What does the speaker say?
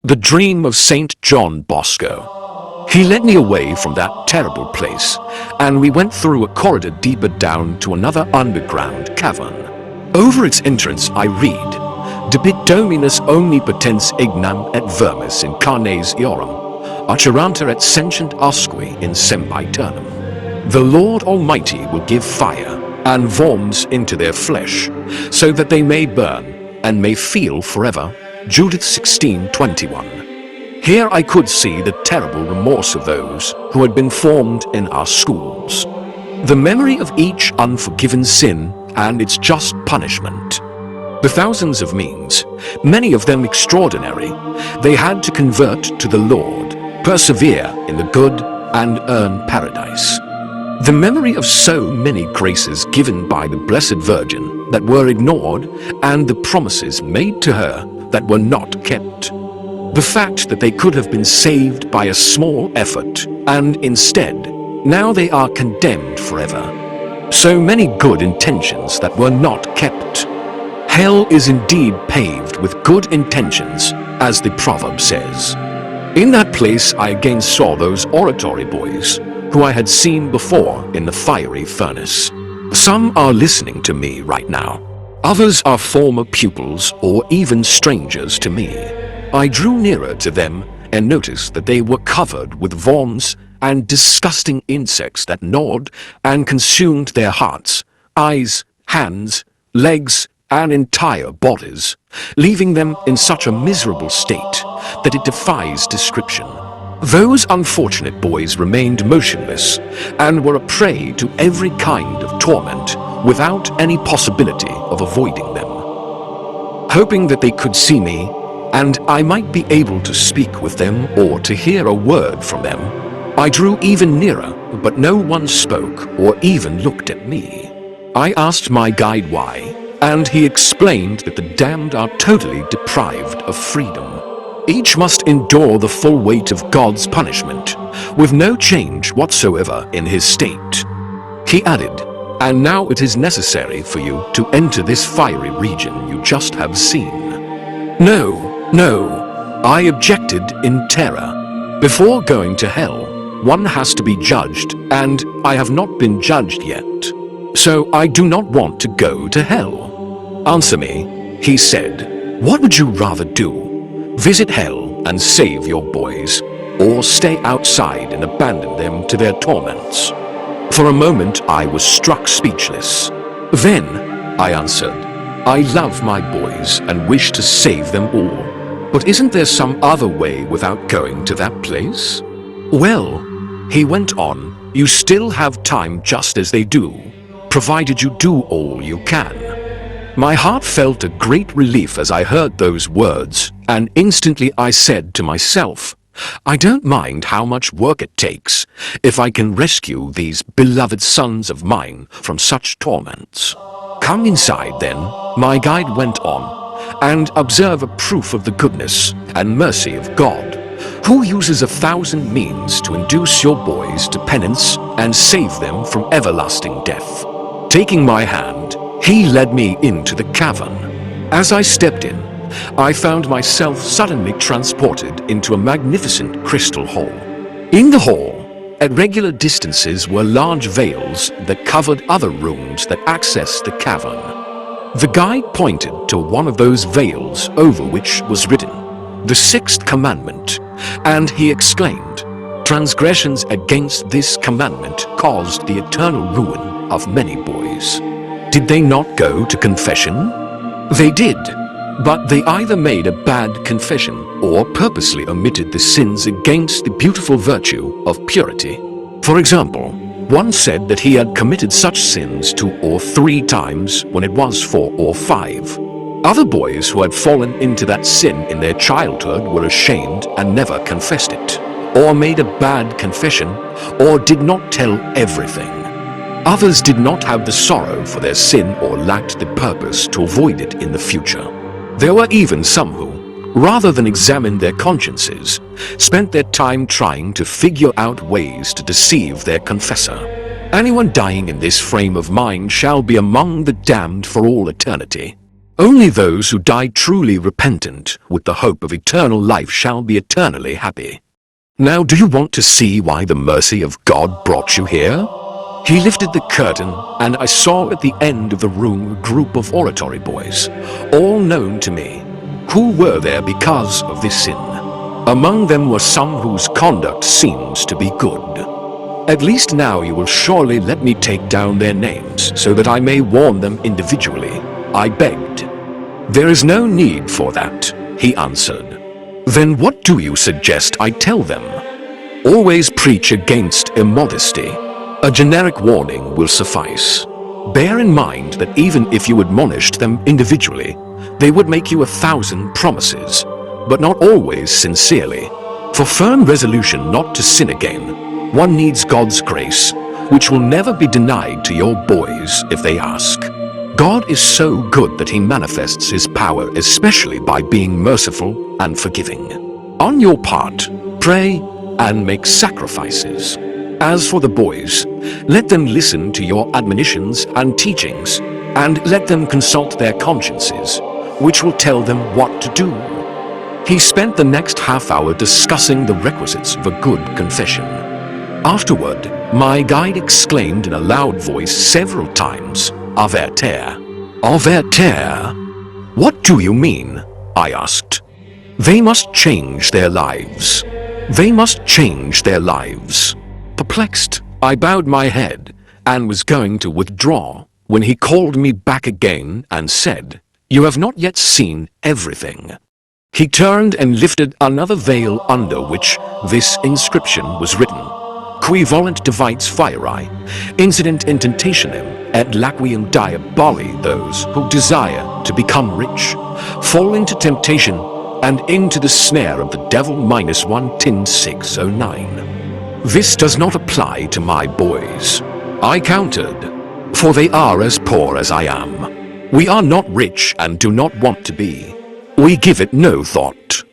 The dream of Saint John Bosco. He led me away from that terrible place, and we went through a corridor deeper down to another underground cavern. Over its entrance I read, Debit Dominus omnipotens ignam et vermis in carnes eorum, archeranta et sentient asqui in sempiternum. The Lord Almighty will give fire and worms into their flesh, so that they may burn and may feel forever. Judith 16:21. Here I could see the terrible remorse of those who had been formed in our schools. The memory of each unforgiven sin and its just punishment. The thousands of means, many of them extraordinary, they had to convert to the Lord, persevere in the good, and earn paradise. The memory of so many graces given by the Blessed Virgin that were ignored, and the promises made to her that were not kept. The fact that they could have been saved by a small effort, and instead, now they are condemned forever. So many good intentions that were not kept. Hell is indeed paved with good intentions, as the proverb says. In that place I again saw those oratory boys, who I had seen before in the fiery furnace. Some are listening to me right now. Others are former pupils or even strangers to me. I drew nearer to them and noticed that they were covered with worms and disgusting insects that gnawed and consumed their hearts, eyes, hands, legs, and entire bodies, leaving them in such a miserable state that it defies description. Those unfortunate boys remained motionless and were a prey to every kind of torment without any possibility of avoiding them. Hoping that they could see me and I might be able to speak with them or to hear a word from them, I drew even nearer, but no one spoke or even looked at me. I asked my guide why, and he explained that the damned are totally deprived of freedom. Each must endure the full weight of God's punishment, with no change whatsoever in his state. He added, and now it is necessary for you to enter this fiery region you just have seen. No, I objected in terror. Before going to hell, one has to be judged, and I have not been judged yet. So I do not want to go to hell. Answer me, he said. What would you rather do? Visit hell and save your boys, or stay outside and abandon them to their torments? For a moment I was struck speechless. Then, I answered, I love my boys and wish to save them all. But isn't there some other way without going to that place? Well, he went on, you still have time just as they do, provided you do all you can. My heart felt a great relief as I heard those words, and instantly I said to myself, I don't mind how much work it takes if I can rescue these beloved sons of mine from such torments. Come inside then, my guide went on, and observe a proof of the goodness and mercy of God, who uses 1,000 means to induce your boys to penance and save them from everlasting death. Taking my hand, he led me into the cavern. As I stepped in, I found myself suddenly transported into a magnificent crystal hall. In the hall, at regular distances were large veils that covered other rooms that accessed the cavern. The guide pointed to one of those veils over which was written, the sixth commandment, and he exclaimed, transgressions against this commandment caused the eternal ruin of many boys. Did they not go to confession? They did, but they either made a bad confession or purposely omitted the sins against the beautiful virtue of purity. For example, one said that he had committed such sins 2 or 3 times when it was 4 or 5. Other boys who had fallen into that sin in their childhood were ashamed and never confessed it, or made a bad confession, or did not tell everything. Others did not have the sorrow for their sin or lacked the purpose to avoid it in the future. There were even some who, rather than examine their consciences, spent their time trying to figure out ways to deceive their confessor. Anyone dying in this frame of mind shall be among the damned for all eternity. Only those who die truly repentant with the hope of eternal life shall be eternally happy. Now do you want to see why the mercy of God brought you here? He lifted the curtain, and I saw at the end of the room a group of oratory boys, all known to me, who were there because of this sin. Among them were some whose conduct seems to be good. At least now you will surely let me take down their names so that I may warn them individually, I begged. There is no need for that, he answered. Then what do you suggest I tell them? Always preach against immodesty. A generic warning will suffice. Bear in mind that even if you admonished them individually, they would make you 1,000 promises, but not always sincerely. For firm resolution not to sin again, one needs God's grace, which will never be denied to your boys if they ask. God is so good that he manifests his power especially by being merciful and forgiving. On your part, pray and make sacrifices. As for the boys, let them listen to your admonitions and teachings, and let them consult their consciences, which will tell them what to do. He spent the next half hour discussing the requisites of a good confession. Afterward, my guide exclaimed in a loud voice several times, "Averter! Averter! What do you mean?" I asked. They must change their lives. They must change their lives. Perplexed, I bowed my head and was going to withdraw when he called me back again and said, "You have not yet seen everything." He turned and lifted another veil under which this inscription was written: Qui volunt divides fieri, incident in tentationem, et laqueum diaboli. Those who desire to become rich fall into temptation and into the snare of the devil. -1 Tin 609. This does not apply to my boys, I countered, for they are as poor as I am. We are not rich and do not want to be. We give it no thought.